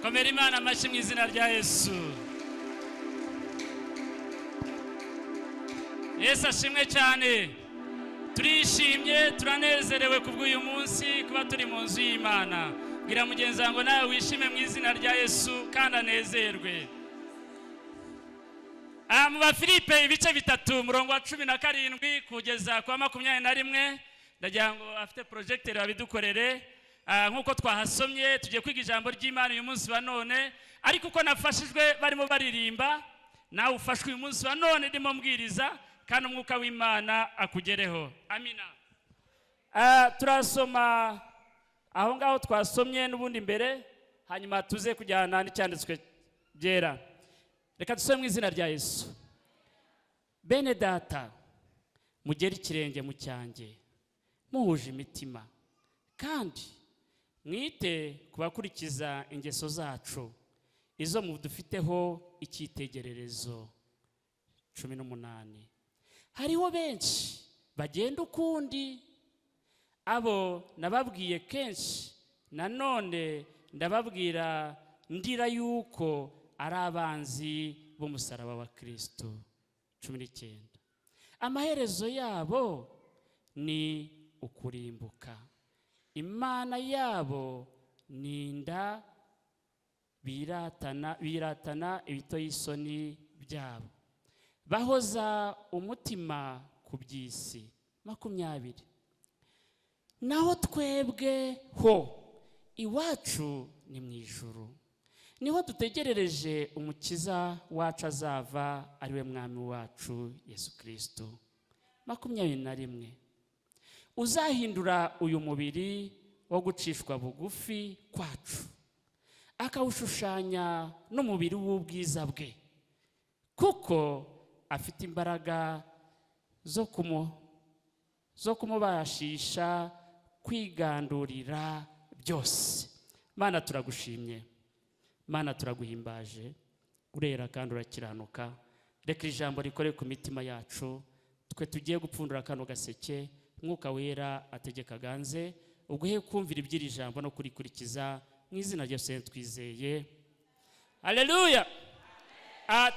Komera Imana amashyi mu izina rya Yesu. Yesu ashimwe cyane. Turishimye, turanezerewe kubw'uyu munsi kuba turi mu nzu y'Imana. Bwira mugenzi wanjye nawe wishime mu izina rya Yesu kandi anezerwe. Mu Bafilipe ibice 3 murongo wa 17 kugeza kwa 21 ndagira ngo afite projecteur abidukorere. Nkuko twahasomye tugiye kwiga ijambo ry'Imana uyu munsi wa none, ariko uko nafashijwe barimo baririmba nawe ufashwe uyu munsi wa none ndimo mbwiriza kandi umwuka w'Imana akugereho. Amina. Turasoma aho ngaho twasomye n'ubundi imbere, hanyuma tuze kujyana n'icyanditswe byera. Reka dusome mu izina rya Yesu. Bene data, mugere ikirenge mu cyanjye muhuje imitima, kandi mwite kubakurikiza ingeso zacu izo mudufiteho icyitegererezo. 18. Hariho benshi bagenda ukundi, abo nababwiye kenshi, nanone ndababwira ndira yuko ari abanzi b'umusaraba wa Kristo. 19. Amaherezo yabo ni ukurimbuka, Imana yabo ninda biratana ibitoye isoni byabo, bahoza umutima ku by'isi. 20. Naho twebwe ho iwacu ni mu ijuru, niho dutegerereje umukiza wacu azava, ari we mwami wacu Yesu Kristo. 21. Uzahindura uyu mubiri wo gucishwa bugufi kwacu, akawushushanya n'umubiri w'ubwiza bwe, kuko afite imbaraga zo kumubashisha kwigandurira byose. Mana turagushimye, Mana turaguhimbaje, urera kandi urakiranuka. Reka ijambo rikore ku mitima yacu, twe tugiye gupfundura kano gaseke, Mwuka wera ategeka ganze, uguhe kumvira iby'iri jambo no kurikurikiza mu izina rya Yesu twizeye. Haleluya.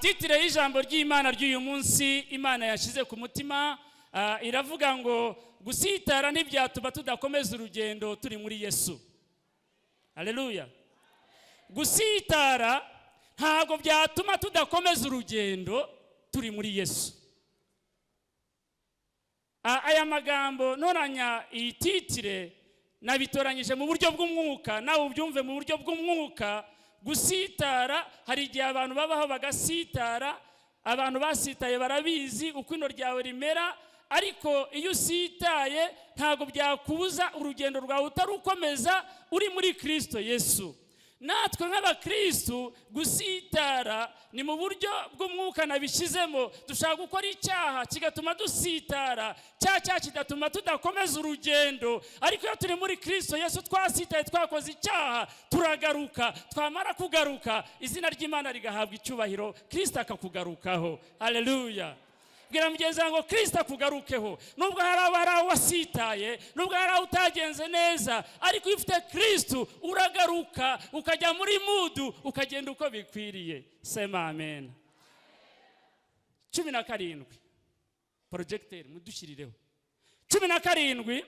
Titire y'ijambo ry'Imana ry'uyu munsi Imana yashize ku mutima, iravuga ngo gusitara ntibyatuma tudakomeza urugendo turi muri Yesu. Haleluya. Gusitara ntago byatuma tudakomeza urugendo turi muri Yesu. Aya magambo ntoranya iyi titire nabitoranyije mu buryo bw'umwuka, nawe ubyumve mu buryo bw'umwuka. Gusitara, hari igihe abantu babaho bagasitara, abantu basitaye barabizi uko ino ryawe rimera, ariko iyo usitaye ntago byakubuza urugendo rwawe utarukomeza uri muri Kristo Yesu. Natwe nk'abakristo gusitara ni mu buryo bw'umwuka nabishizemo. Dushaka gukora icyaha kigatuma dusitara, cyaha kidatuma tudakomeza urugendo, ariko iyo turi muri Kristo Yesu twasitaye twakoze icyaha turagaruka, twamara kugaruka izina ry'Imana rigahabwa icyubahiro, Kristo akakugarukaho. Haleluya. Bwira mugenzi wanjye Kristo akugarukeho. Nubwo hari wasitaye, nubwo hari utagenze neza, ariko iyo ufite Kristo uragaruka, ukajya muri mudu, ukagenda uko bikwiriye. Sema amen. 17. Projecteur mudushirireho. 17.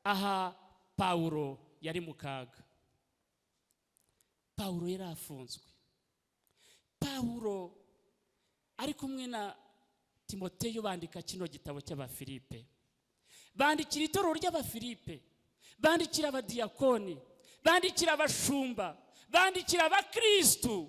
Aha Paulo yari mu kaga. Paulo yari afunzwe. Paulo ari kumwe na Timoteyo bandika kino gitabo cy'Abafilipe. Bandikira itorero ry'Abafilipe, bandikira abadiyakoni, bandikira abashumba, bandikira abakristo.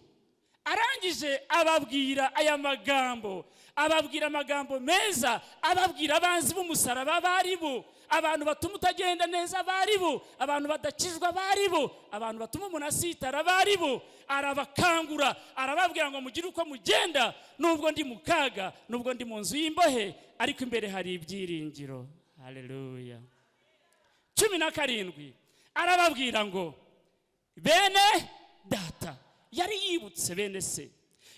Arangije ababwira aya magambo, ababwira amagambo meza, ababwira abanzi b'umusaraba baribo, abantu batuma utagenda neza baribo, abantu badakizwa baribo, abantu batuma umuntu asitara baribo. Arabakangura, arababwira ngo mugire uko mugenda, nubwo ndi mu kaga, nubwo ndi mu nzu y'imbohe, ariko imbere hari ibyiringiro. Haleluya. 17. Arababwira ngo bene data, yari yibutse bene se,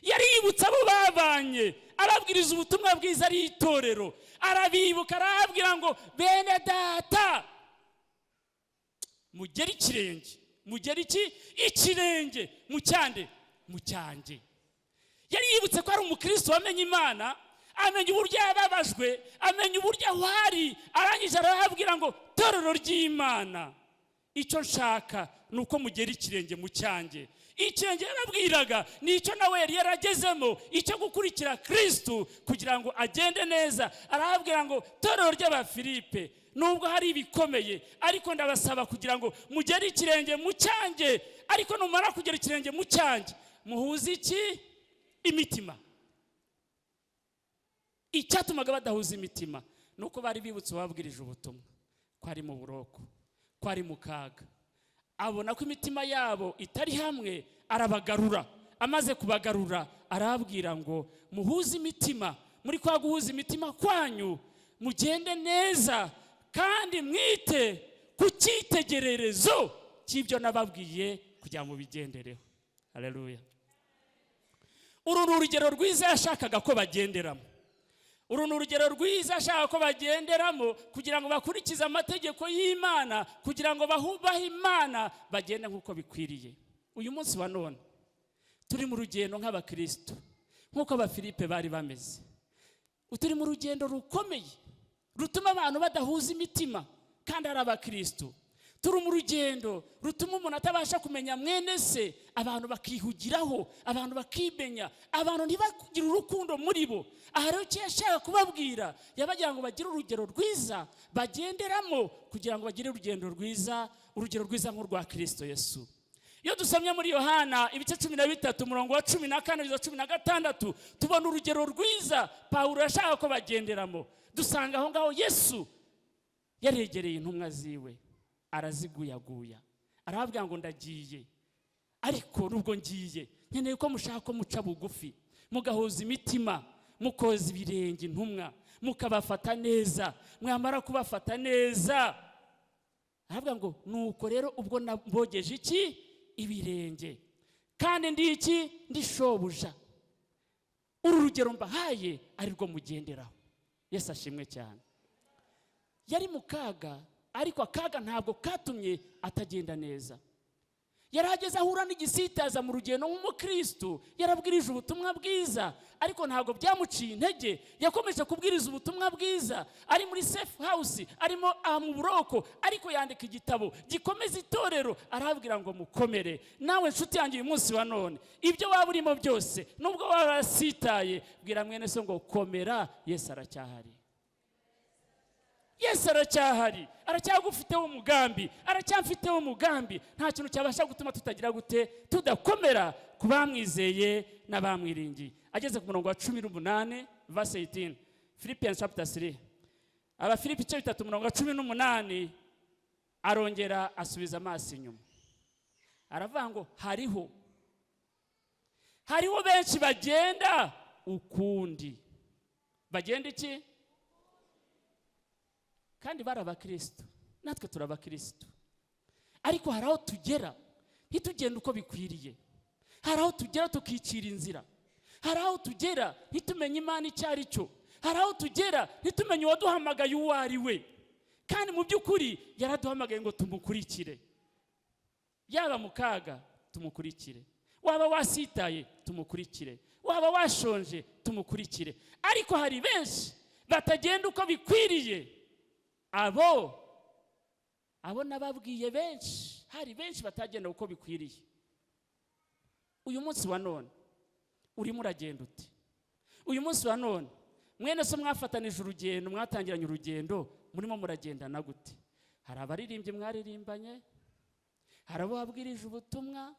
yari yibutse abo babanye, arabwiriza ubutumwa bwiza ari itorero, arabibuka, arababwira ngo bene data mugere ikirenge mugera iki ikirenge mu cyande mu cyanjye. Yari yibutse ko ari umukristo wamenye Imana, amenya uburyo yababajwe, amenya uburyo ahari, arangije arahabwira ngo torero ry'Imana, icyo nshaka nuko mugera ikirenge mu cyanjye. Ikirenge yarabwiraga nicyo nawe yari yaragezemo, icyo gukurikira Kristo kugira ngo agende neza. Arahabwira ngo torero ry'Abafilipe, nubwo hari ibikomeye ariko ndabasaba kugira ngo mugere ikirenge mu cyanjye, ariko numara kugera ikirenge mu cyanjye muhuze iki imitima. Icyatumaga badahuza imitima nuko bari bibutse babwirije ubutumwa ko ari mu buroko, ko ari mu kaga. Abona ko imitima yabo itari hamwe, arabagarura. Amaze kubagarura arababwira ngo muhuze imitima, muri kwa guhuza imitima kwanyu mugende neza kandi mwite ku cyitegererezo cy'ibyo nababwiye kugira ngo bigendereho. Haleluya. Uru ni urugero rwiza yashakaga ko bagenderamo. Uru ni urugero rwiza ashaka ko bagenderamo kugira ngo bakurikize amategeko y'Imana, kugira ngo bahubahe Imana, bagende nk'uko bikwiriye. Uyu munsi wa none turi mu rugendo nk'Abakristo, nk'uko Abafilipe bari bameze. Turi mu rugendo rukomeye rutuma abantu badahuza imitima kandi ari Abakristo. Turi mu rugendo rutuma umuntu atabasha kumenya mwene se, abantu bakihugiraho, abantu bakimenya, abantu ntibagire urukundo muri bo. Aha rero icyo yashaka kubabwira, yabagira ngo bagire urugero rwiza bagenderamo kugira ngo bagire urugendo rwiza, urugero rwiza nk'urwa Kristo Yesu. Iyo dusomye muri Yohana ibice 13 umurongo wa 14-16 tubona urugero rwiza Pawulo yashaka ko bagenderamo. Dusanga aho ngaho Yesu yaregereye intumwa ziwe, araziguyaguya, arababwira ngo ndagiye, ariko nubwo ngiye nkeneye ko mushaka ko muca bugufi, mugahuza imitima, mukoza ibirenge intumwa, mukabafata neza. Mwamara kubafata neza arababwira ngo nuko rero ubwo nabogeje iki ibirenge kandi ndi iki ndi shobuja, uru rugero mbahaye ari rwo mugenderaho. Yesu ashimwe cyane. Yari mu kaga, ariko akaga ntabwo katumye atagenda neza. Yarageze ahura n'igisitaza mu rugendo nk'umukristo, yarabwirije ubutumwa bwiza, ariko ntabwo byamuciye intege. Yakomeje kubwiriza ubutumwa bwiza, ari muri safe house, arimo mu buroko, ariko yandika igitabo gikomeza itorero. Arabwira ngo mukomere. Nawe nshuti yanjye uyu munsi wa none, ibyo waba urimo byose, nubwo waba warasitaye, bwira mwene so ngo komera, Yesu aracyahari. Yesu aracyahari, aracyagufiteho umugambi, aracyamfiteho umugambi. Nta kintu cyabasha gutuma tutagira gute tudakomera ku bamwizeye n'abamwiringiye. Ageze ku murongo wa 18 verse 18, Philippians chapter 3. Abafilipi 3 umurongo wa 18 arongera asubiza amaso inyuma, aravuga ngo hariho benshi bagenda ukundi. Bagenda iki? Kandi bari Abakristo, natwe turi Abakristo, ariko hari aho tugera ntitugenda uko bikwiriye. Hari aho tugera tukicira inzira, hari aho tugera ntitumenye Imana icyo ari cyo, hari aho tugera ntitumenye uwaduhamagaye uwo ari we. Kandi mu by'ukuri yaraduhamagaye ngo tumukurikire. Yaba mu kaga tumukurikire, waba wasitaye tumukurikire, waba washonje tumukurikire. Ariko hari benshi batagenda uko bikwiriye. Abo nababwiye benshi, hari benshi batagenda uko bikwiriye. Uyu munsi wa none urimo uragenda uti? Uyu munsi wa none mwene so mwafatanije urugendo, mwatangiranye urugendo, murimo muragendana gute? Hari abaririmbyi mwaririmbanye, hari abo wabwirije ubutumwa,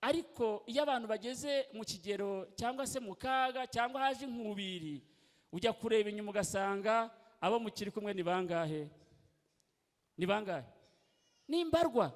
ariko iyo abantu bageze mu kigero cyangwa se mu kaga cyangwa haje inkubiri, ujya kureba inyuma ugasanga abo mukiri kumwe ni bangahe? Ni bangahe? Ni imbarwa.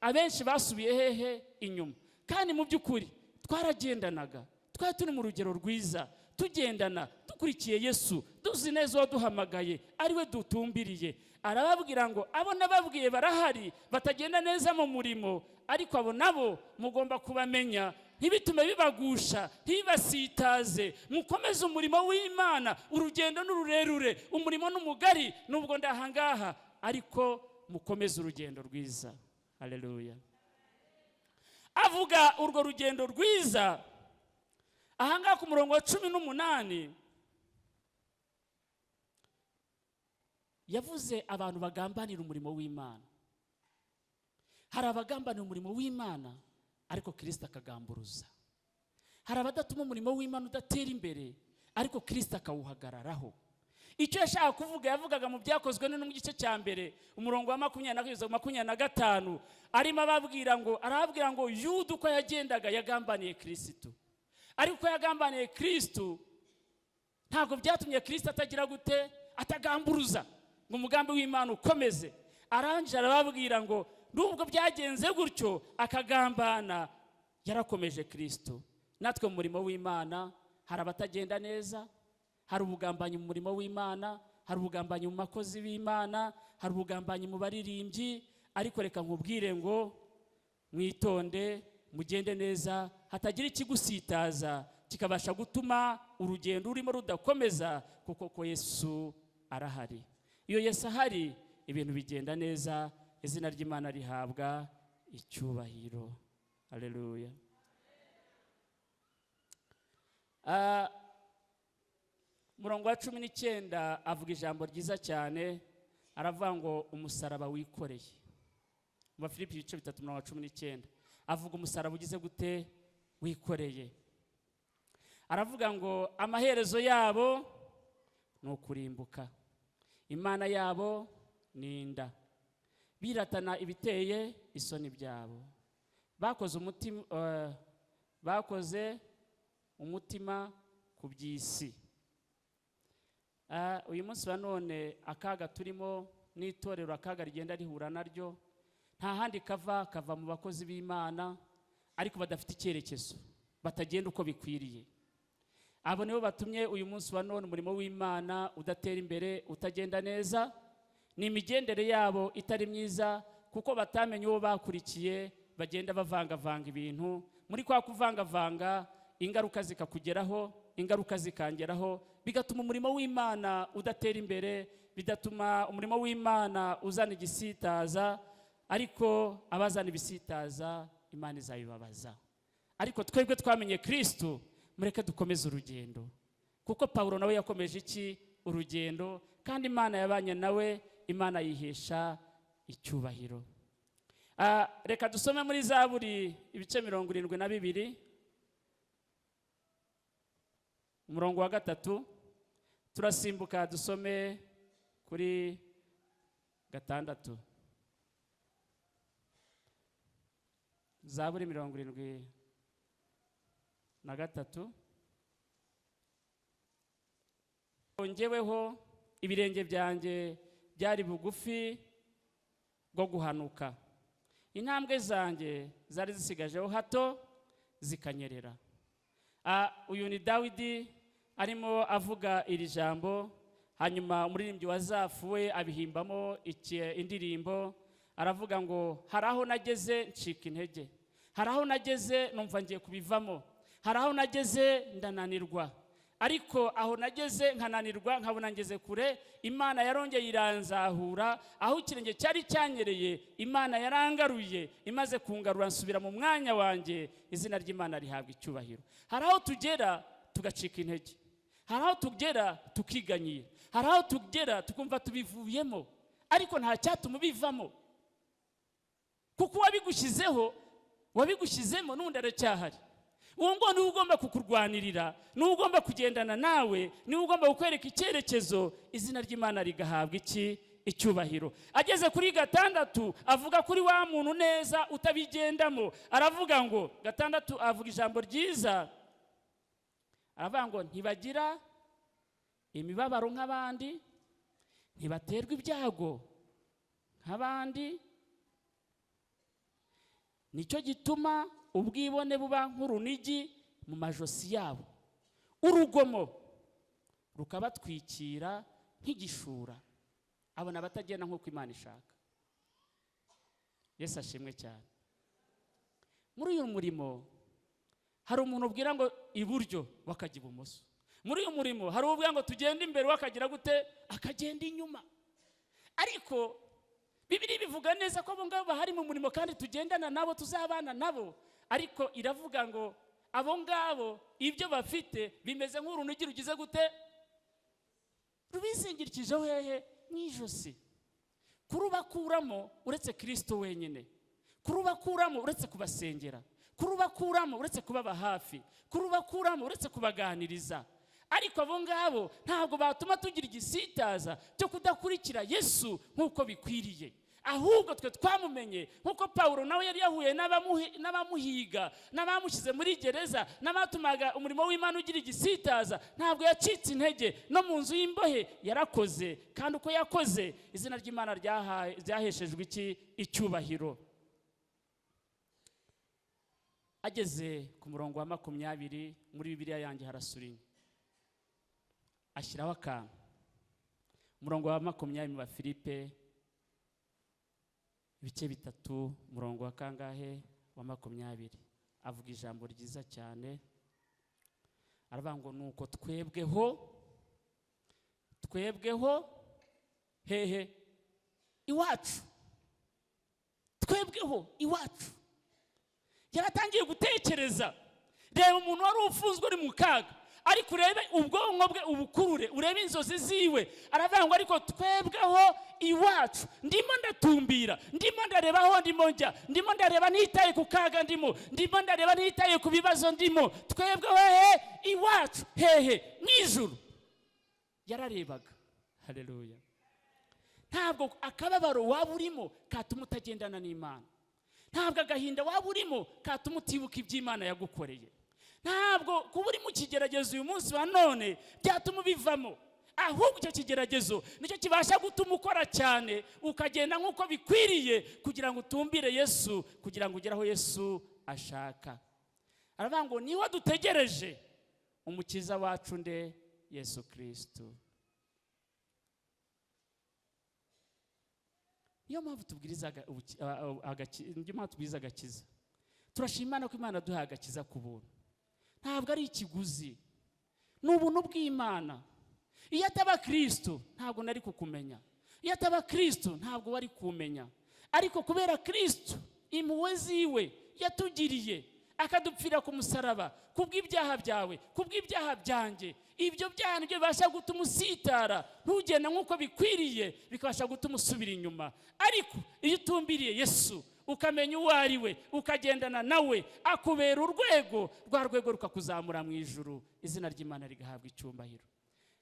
Abenshi basubiye hehe? Inyuma. Kandi mu by'ukuri twaragendanaga, twari turi mu rugero rwiza, tugendana, dukurikiye Yesu, duzi neza waduhamagaye, ari we dutumbiriye. Arababwira ngo abo nababwiye barahari batagenda neza mu murimo, ariko abo nabo mugomba kubamenya, ntibitume bibagusha, ntibasitaze. Mukomeze umurimo w'Imana. Urugendo n'ururerure, umurimo n'umugari, nubwo ndahangaha, ariko mukomeze urugendo rwiza. Haleluya. avuga urwo rugendo rwiza. Ahangaha ku murongo wa 18 yavuze abantu bagambanira umurimo w'Imana. Hari abagambanira umurimo w'Imana ariko Kristo akagamburuza. Hari abadatuma umurimo w'Imana udatera imbere ariko Kristo akawuhagararaho. Icyo yashaka kuvuga yavugaga mu byakozwe no mu gice cya mbere umurongo wa 20-25 arimo arababwira ngo Yuda uko yagendaga yagambaniye Kristo. Ariko yagambaniye Kristo ntabwo byatumye Kristo atagira gute atagamburuza ngo umugambi w'Imana ukomeze. Arangije arababwira ngo nubwo byagenze gutyo akagambana yarakomeje Kristo. Natwe mu murimo w'Imana hari abatagenda neza, hari ubugambanyi mu murimo w'Imana, hari ubugambanyi mu makozi b'Imana, hari ubugambanyi mu baririmbyi, ariko reka nkubwire ngo mwitonde mugende neza hatagira ikigusitaza kikabasha gutuma urugendo urimo rudakomeza, kuko ko Yesu arahari. Iyo Yesu ahari ibintu bigenda neza, izina ry'Imana rihabwa icyubahiro. Haleluya. Murongo wa 19 avuga ijambo ryiza cyane, aravuga ngo umusaraba wikoreye. Mu Filipi 3:19 avuga umusaraba ugize gute wikoreye. Aravuga ngo amaherezo yabo ni ukurimbuka, Imana yabo ni inda, biratana ibiteye isoni byabo, bakoze umutima ku by'isi. Uyu munsi wa none akaga turimo n'itorero akaga rigenda rihura naryo nta handi kava mu bakozi b'Imana ariko badafite icyerekezo, batagenda uko bikwiriye. Abo nibo batumye uyu munsi wa none umurimo w'Imana udatera imbere, utagenda neza. Ni imigendere yabo itari myiza, kuko batamenye uwo bakurikiye, bagenda bavanga ibintu. Muri kwa kuvanga ingaruka zikakugeraho, ingaruka zikangeraho, bigatuma umurimo w'Imana udatera imbere, bidatuma umurimo w'Imana uzana igisitaza. Ariko abazana ibisitaza Imana izabibabaza. Ariko twebwe twamenye Kristo, mureke dukomeze urugendo, kuko Paulo nawe yakomeje iki urugendo, kandi Imana yabanye nawe, Imana yihesha icyubahiro. Reka dusome muri Zaburi ibice 72 umurongo wa 3, turasimbuka dusome kuri 6. Zaburi 73. Ongeweho ibirenge byanjye byari bugufi bwo guhanuka, intambwe zanjye zari zisigajeho hato zikanyerera. Uyu ni Dawidi arimo avuga iri jambo. Hanyuma umuririmbyi wa Zafu we abihimbamo indirimbo, aravuga ngo hari aho nageze ncika intege, hari aho nageze numva ngiye kubivamo, hari aho nageze ndananirwa, ariko aho nageze nkananirwa nkabona ngeze kure, Imana yarongeye iranzahura. Aho ikirenge cyari cyanyereye, Imana yarangaruye, imaze kungarura nsubira mu mwanya wanjye. Izina ry'Imana rihabwa icyubahiro. Hari aho tugera tugacika intege, hari aho tugera tukiganyira, hari aho tugera tukumva tubivuyemo, ariko nta cyatuma ubivamo, kuko wabigushyizemo n'undi aracyahari. Uwo ngo niwe ugomba kukurwanirira, niwe ugomba kugendana nawe, niwe ugomba kukwereka icyerekezo. Izina ry'Imana rigahabwa icyubahiro. Ageze kuri 6 avuga kuri wa muntu neza utabigendamo. Aravuga ngo 6 avuga ijambo ryiza, aravuga ngo ntibagira imibabaro nk'abandi, ntibaterwa ibyago nk'abandi, nicyo gituma ubwibone buba nk'urunigi mu majosi yabo, urugomo rukabatwikira nk'igishura. Abona abatagenda nk'uko Imana ishaka. Yesu ashimwe cyane. Muri uyu murimo hari umuntu ubwira ngo iburyo wakajya ibumoso. Muri uyu murimo hari ubwira ngo tugende imbere wakagira gute akagenda inyuma. Ariko Bibiliya bivuga neza ko abo ngabo bahari mu murimo kandi tugendana nabo, tuzabana nabo. ariko iravuga ngo abo ngabo ibyo bafite bimeze nk'urunigi rugize gute, rubizingirikijeho hehe, mu ijosi. Kurubakuramo uretse Kristo wenyine, kurubakuramo uretse kubasengera, kurubakuramo uretse kubaba hafi, kurubakuramo uretse kubaganiriza. Ariko abo ngabo ntabwo batuma tugira igisitaza cyo kudakurikira Yesu nk'uko bikwiriye. Ahubwo twe twamumenye nk'uko Pawulo nawe yari yahuye n'abamuhiga, n'abamushyize muri gereza, n'abatumaga umurimo w'Imana ugira igisitaza. Ntabwo yacitse intege, no mu nzu y'imbohe yarakoze, kandi uko yakoze izina ry'Imana ryaheshejwe icyubahiro. Ageze ku murongo wa 20 muri Bibiliya yanjye harasurinye, ashyiraho akantu. Umurongo wa 20 mu Bafilipe ibice 3 umurongo wa kangahe, wa 20, avuga ijambo ryiza cyane. Aravuga ngo nuko twebweho hehe, iwacu, twebweho iwacu. Yaratangiye gutekereza, reba umuntu wari ufunzwe uri mu kaga, ariko urebe ubwonko bwe ubukurure, urebe inzozi ziwe. Aravuga ngo ariko twebweho iwacu, ndimo ndatumbira, ndimo ndareba aho ndimo njya, ndimo ndareba ntitaye ku kaga ndimo ndareba ntitaye ku bibazo ndimo. Twebweho hehe, iwacu hehe, mu ijuru. Yararebaga. Haleluya. Ntabwo akababaro waba urimo katuma utagendana n'Imana. Ntabwo agahinda waba urimo katuma utibuka iby'Imana yagukoreye. Ntabwo kuba uri mu kigeragezo uyu munsi wa none byatuma ubivamo. Ahubwo icyo kigeragezo nicyo kibasha gutuma ukora cyane, ukagenda nk'uko bikwiriye, kugira ngo utumbire Yesu, kugira ngo ugere aho Yesu ashaka. Aravuga ngo niwe dutegereje umukiza wacu nde, Yesu Kristo. Niyo mpamvu tubwiriza agakiza. Turashima Imana ko Imana duha agakiza ku buntu. Ntabwo ari ikiguzi, ni ubuntu bw'Imana. Iyo ataba Kristo ntabwo nari kukumenya, iyo ataba Kristo ntabwo wari kumenya. Ariko kubera Kristo impuhwe ziwe yatugiriye, akadupfira ku musaraba kubw'ibyaha byawe, kubw'ibyaha byanjye, ibyo byaha nibyo bibasha gutuma usitara, ntugenda nk'uko bikwiriye, bikabasha gutuma usubira inyuma. Ariko iyo utumbiriye Yesu, ukamenya uwo ari we, ukagendana nawe, akubera urwego, rwa rwego rukakuzamura mu ijuru, izina ry'Imana rigahabwa icyubahiro.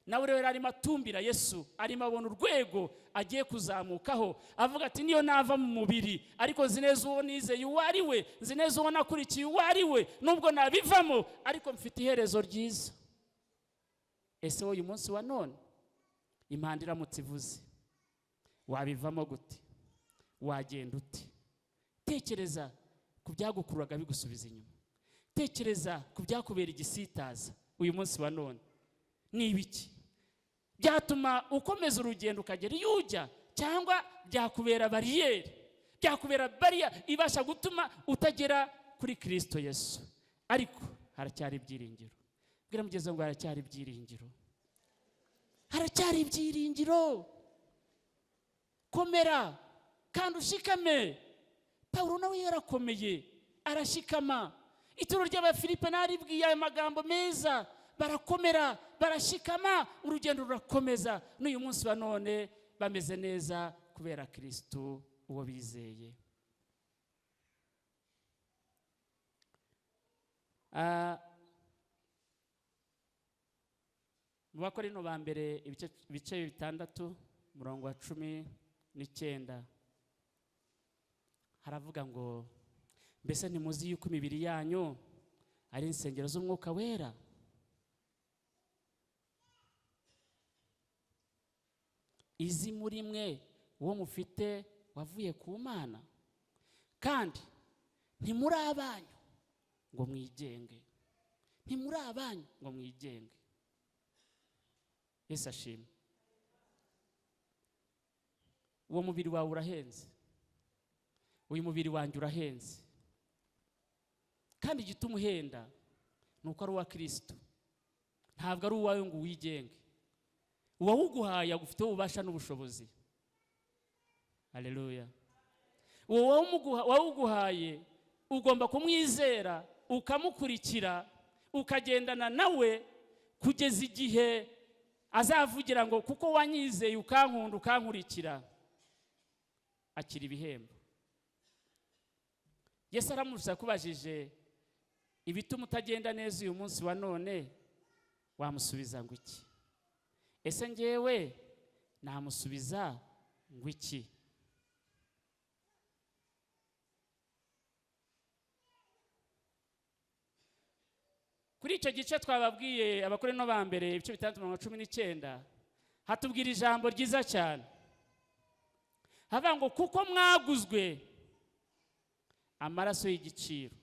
Nawe rero arimo atumbira Yesu, arimo abona urwego agiye kuzamukaho, avuga ati niyo nava mu mubiri, ariko nzi neza uwo nizeye uwo ari we, nzi neza uwo nakurikiye uwo ari we, nubwo nabivamo ariko mfite iherezo ryiza. Ese uyu munsi wa none impanda iramutse ivuze, wabivamo gute? Wagenda ute? Tekereza ku byagukururaga bigusubiza inyuma. Tekereza ku byakubera igisitaza uyu munsi wa none. Ni ibiki byatuma ukomeza urugendo ukagera iyo ujya, cyangwa byakubera bariyeri, byakubera bariya ibasha gutuma utagera kuri Kristo Yesu? Ariko haracyari ibyiringiro. Bwira mugeze ngo haracyari ibyiringiro, haracyari ibyiringiro. Komera kandi ushikame. Pawulo nawe yarakomeye, arashikama. Ituro ry'Abafilipi naribwiye aya magambo meza, barakomera, barashikama, urugendo rurakomeza. N'uyu munsi wa none bameze neza kubera Kristo uwo bizeye. Mu Bakorinto ba mbere ibice 6 umurongo wa 19 haravuga ngo mbese ntimuzi yuko imibiri yanyu ari insengero z'Umwuka Wera? Izi muri mwe uwo mufite wavuye ku Mana, kandi ntimuri abanyu ngo mwigenge. Ntimuri abanyu ngo mwigenge. Yesu ashimwe. Uwo mubiri wawe urahenze, uyu mubiri wanjye urahenze, kandi igituma uhenda nuko ari uwa Kristo, ntabwo ari uwawe ngo wigenge. Uwawuguhaye agufiteho ububasha n'ubushobozi. Haleluya. Uwo wawuguhaye ugomba kumwizera, ukamukurikira, ukagendana nawe kugeza igihe azavugira ngo kuko wanyizeye ukankunda ukankurikira, akira ibihembo. Yesu aramusubiza kubajije ibituma utagenda neza uyu munsi wa none, wamusubiza ngo iki? Ese njyewe namusubiza ngo iki? Kuri icyo gice twababwiye Abakorinto ba mbere ibice 6:19 hatubwira ijambo ryiza cyane, havuga ngo kuko mwaguzwe amaraso y'igiciro,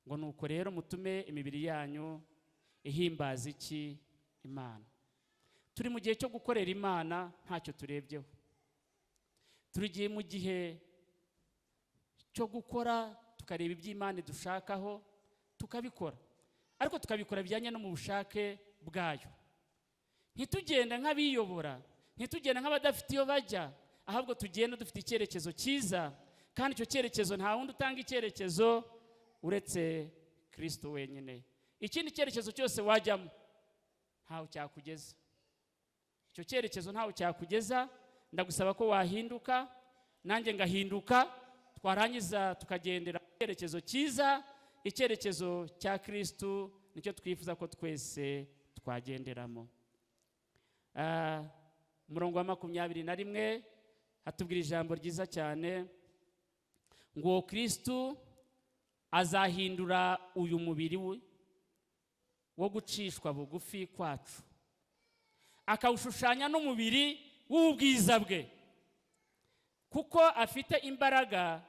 ngo nuko rero mutume imibiri yanyu ihimbaza iki? Imana. Turi mu gihe cyo gukorera Imana, ntacyo turebyeho. Turi mu gihe cyo gukora, tukareba iby'Imana dushakaho tukabikora, ariko tukabikora bijyanye no mu bushake bwayo. Ntitugenda nk'abiyobora, ntitugenda nk'abadafite iyo bajya, ahubwo tugenda dufite icyerekezo cyiza, kandi icyo cyerekezo nta wundi utanga icyerekezo uretse Kristo wenyine. Ikindi cyerekezo cyose wajyamo ntaho cyakugeza. Icyo cyerekezo ntaho cyakugeza. Ndagusaba ko wahinduka, nanjye ngahinduka, twarangiza tukagendera mu cyerekezo cyiza, icyerekezo cya Kristo nicyo twifuza ko twese twagenderamo. Umurongo wa 21 hatubwira ijambo ryiza cyane ngo Kristo azahindura uyu mubiri wo gucishwa bugufi kwacu, akawushushanya n'umubiri w'ubwiza bwe, kuko afite imbaraga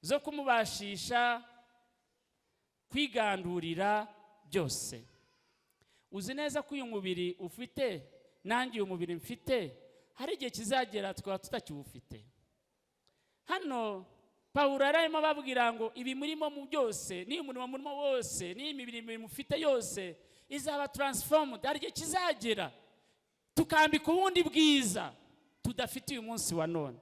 zo kumubashisha kwigandurira byose. Uzi neza ko uyu mubiri ufite, nanjye uyu mubiri mfite, hari igihe kizagera tukaba tutakiwufite. Hano Pawulo arimo babwira ngo ibi murimo mu byose, ni umurimo murimo wose, ni imibiri mufite yose izaba transformed. Hari igihe kizagera tukambika ubundi bwiza tudafite uyu munsi wa none.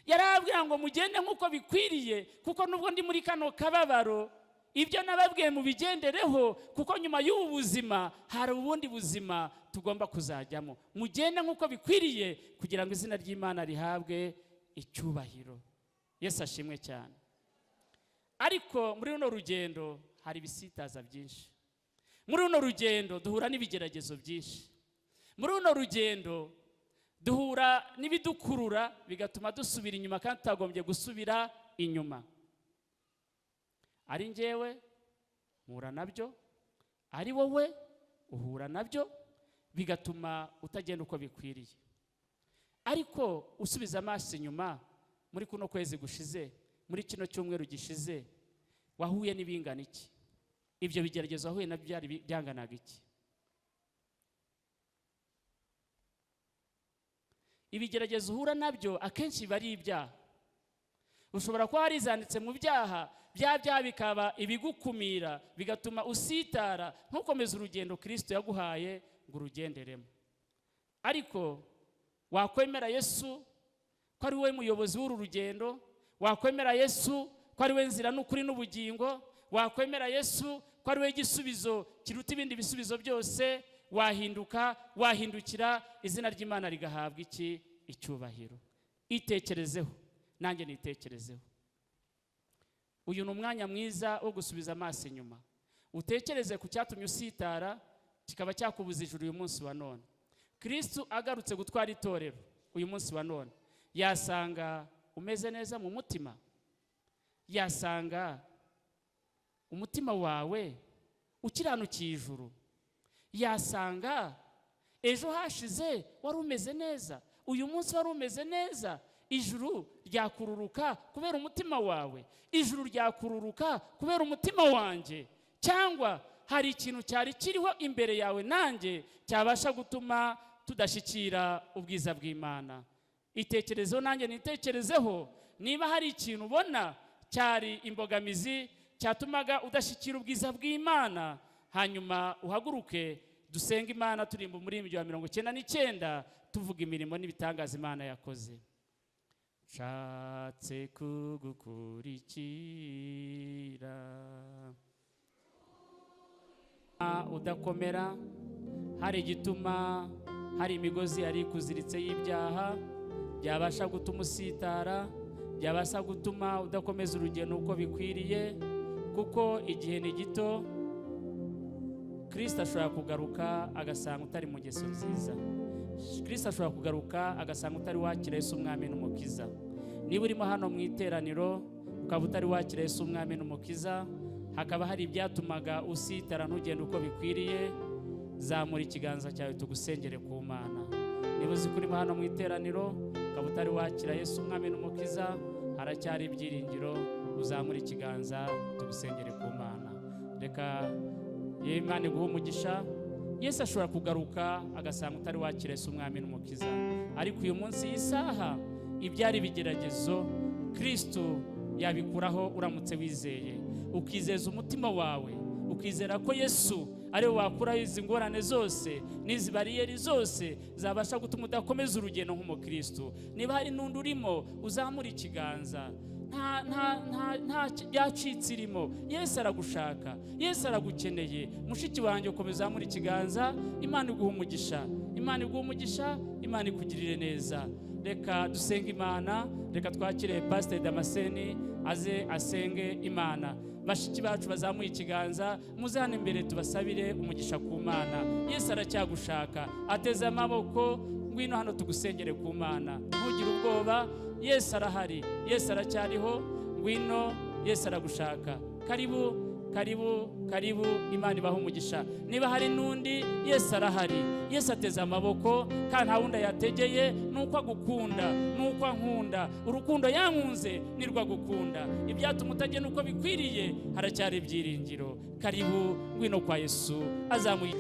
Yarabwira ngo mugende nk'uko bikwiriye, kuko nubwo ndi muri kano kababaro, ibyo nababwiye mu bigendereho, kuko nyuma y'ubu buzima hari ubundi buzima tugomba kuzajyamo. Mugende nk'uko bikwiriye kugira ngo izina ry'Imana rihabwe icyubahiro. Yesu ashimwe cyane. Ariko muri runo rugendo hari ibisitaza byinshi. Muri runo rugendo duhura n'ibigeragezo byinshi. Muri runo rugendo duhura n'ibidukurura bigatuma dusubira inyuma, kandi tutagombye gusubira inyuma. Ari njyewe mpura nabyo, ari wowe uhura nabyo, bigatuma utagenda uko bikwiriye. Ariko usubiza amaso inyuma, muri kuno kwezi gushize, muri kino cyumweru gishize, wahuye n'ibingana iki? Ibyo bigeragezo wahuye nabyo byari byanganaga iki? Ibigeragezo uhura nabyo akenshi bari ibyaha. Ushobora kuba warizanditse mu byaha, bya byaha bikaba ibigukumira, bigatuma usitara ntukomeze urugendo Kristo yaguhaye ngo urugenderemo. Ariko wakwemera Yesu ko ari we muyobozi w'uru rugendo, wakwemera Yesu ko ari we nzira n'ukuri n'ubugingo, wakwemera Yesu ko ari we igisubizo kiruta ibindi bisubizo byose, wahinduka, wahindukira, izina ry'Imana rigahabwa iki? Icyubahiro. Itekerezeho, nanjye nitekerezeho. Uyu ni umwanya mwiza wo gusubiza amaso inyuma, utekereze ku cyatumye usitara kikaba cyakubuza ijuru uyu munsi wa none. Kristo agarutse gutwara itorero uyu munsi wa none, yasanga umeze neza mu mutima? Yasanga umutima wawe ukiranukiye ijuru? Yasanga ejo hashize wari umeze neza, uyu munsi wari umeze neza? Ijuru ryakururuka kubera umutima wawe? Ijuru ryakururuka kubera umutima wanjye? Cyangwa hari ikintu cyari kiriho imbere yawe nanjye cyabasha gutuma tudashyikira ubwiza bw'Imana? Itekerezeho, nanjye nitekerezeho. Niba hari ikintu ubona cyari imbogamizi cyatumaga udashyikira ubwiza bw'Imana, hanyuma uhaguruke dusenga Imana turimba umuririmbyi wa 99 tuvuga imirimo n'ibitangaza Imana yakoze. nshatse kugukurikira. Udakomera, hari igituma hari imigozi yari kuziritse y'ibyaha byabasha gutuma usitara, byabasha gutuma udakomeza urugendo uko bikwiriye, kuko igihe ni gito. Kristo ashobora kugaruka agasanga utari mu ngeso nziza. Kristo ashobora kugaruka agasanga utari wakira Yesu umwami n'umukiza. Niba urimo hano mu iteraniro ukaba utari wakira Yesu umwami n'umukiza, hakaba hari ibyatumaga usitara n'ugenda uko bikwiriye, zamura ikiganza cyawe tugusengere ku Mana. Niba uzi kurimo hano mu iteraniro ukaba utari wakira Yesu umwami n'umukiza, haracyari ibyiringiro, uzamura ikiganza tugusengere ku Mana. Reka Imana iguhe umugisha. Yesu ashobora kugaruka agasanga utari wakira Yesu umwami n'umukiza, ariko uyu munsi y'isaha ibyari bigeragezo Kristo yabikuraho uramutse wizeye, ukizeza umutima wawe, ukizera ko Yesu ari we wakuraho izi ngorane zose n'izi bariyeri zose zabasha gutuma udakomeza urugendo nk'umukristo. Niba hari n'undi urimo, uzamura ikiganza. nta byacitse irimo. Yesu aragushaka, Yesu aragukeneye. Mushiki wanjye ukomeza muri ikiganza. Imana iguha umugisha, Imana iguha umugisha, Imana ikugirire neza. Reka dusenge Imana, reka twakire Pastor Damascene aze asenge Imana. Bashiki bacu bazamuye ikiganza, muzane imbere tubasabire umugisha ku Mana. Yesu aracyagushaka, ateze amaboko. Ngwino hano tugusengere ku Mana, ntugire ubwoba. Yesu arahari, Yesu aracyariho. Ngwino, Yesu aragushaka. Karibu, karibu, karibu. Imana ibahe umugisha. Niba hari n'undi, Yesu arahari, Yesu ateze amaboko, kandi nta wundi yategeye. Nuko agukunda, nuko ankunda. Urukundo yankunze nirwo agukunda. Ibyatuma utagenda uko bikwiriye, haracyari ibyiringiro. Karibu, ngwino kwa Yesu azamuye.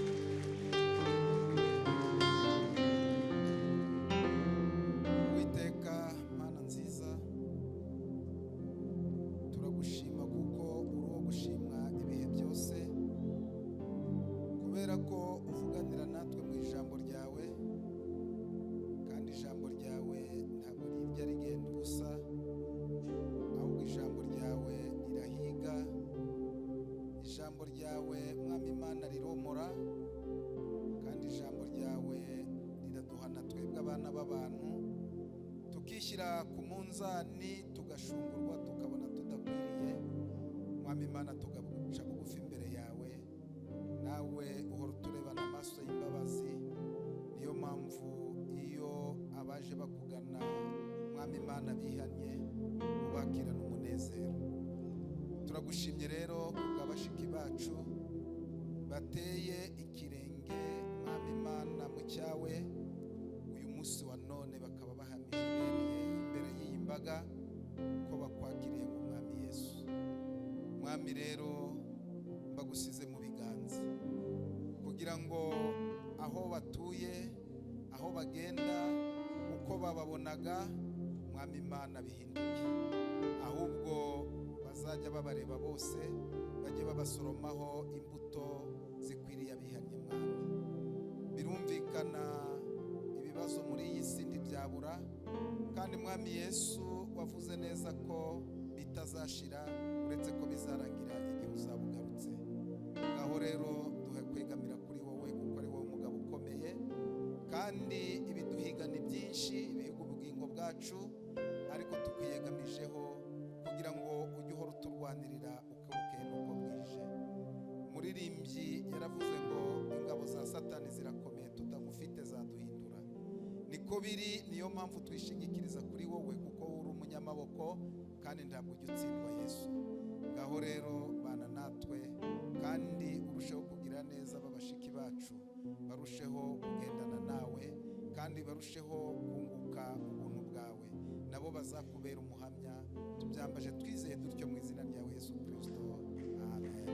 Ijambo ryawe Mwami Imana riromora, kandi ijambo ryawe riraduhana twebwe abana b'abantu, tukishyira ku munzani tugashungurwa tukabona tudakwiriye. Mwami Imana tugaca bugufi imbere yawe, nawe uhora uturebana amaso y'imbabazi. Niyo mpamvu iyo abaje bakugana Mwami Imana bihanye, ubakirana umunezero. Turagushimye rero kubw'abashiki bacu bateye ikirenge Mwami Imana mu cyawe uyu munsi wa none, bakaba bahamije imbere y'iyi mbaga ko bakwakiriye mu Mwami Yesu. Mwami rero mbagusize mu biganza, kugira ngo aho batuye, aho bagenda, uko bababonaga Mwami Imana bihinduke, ahubwo bazajya babareba bose, bajye babasoromaho imbuto zikwiriye abihanye. Mwami, birumvikana ibibazo muri iyi si ntibyabura, kandi Mwami Yesu wavuze neza ko bitazashira, uretse ko bizarangira igihe uzaba ugarutse. Ngaho rero duhe kwegamira kuri wowe, kuko ari wowe umugabo ukomeye, kandi ibiduhiga ni byinshi, ibihiga ubugingo bwacu, ariko tukwiyegamijeho kugira ngo ujye uhora uturwanirira uko bukeye n'uko bwije. Umuririmbyi yaravuze ngo ingabo za Satani zirakomeye, tutagufite zaduhindura. Niko biri, niyo mpamvu twishingikiriza kuri wowe, kuko uri umunyamaboko kandi ntabwo ujya utsindwa Yesu. Ngaho rero bana natwe, kandi urusheho kugira neza babashiki bacu, barusheho kugendana nawe, kandi barusheho kunguka ubuntu bwawe, nabo bazakubera umuhamya. Tubyambaje twizeye dutyo mu izina rya Yesu Kristo, amen.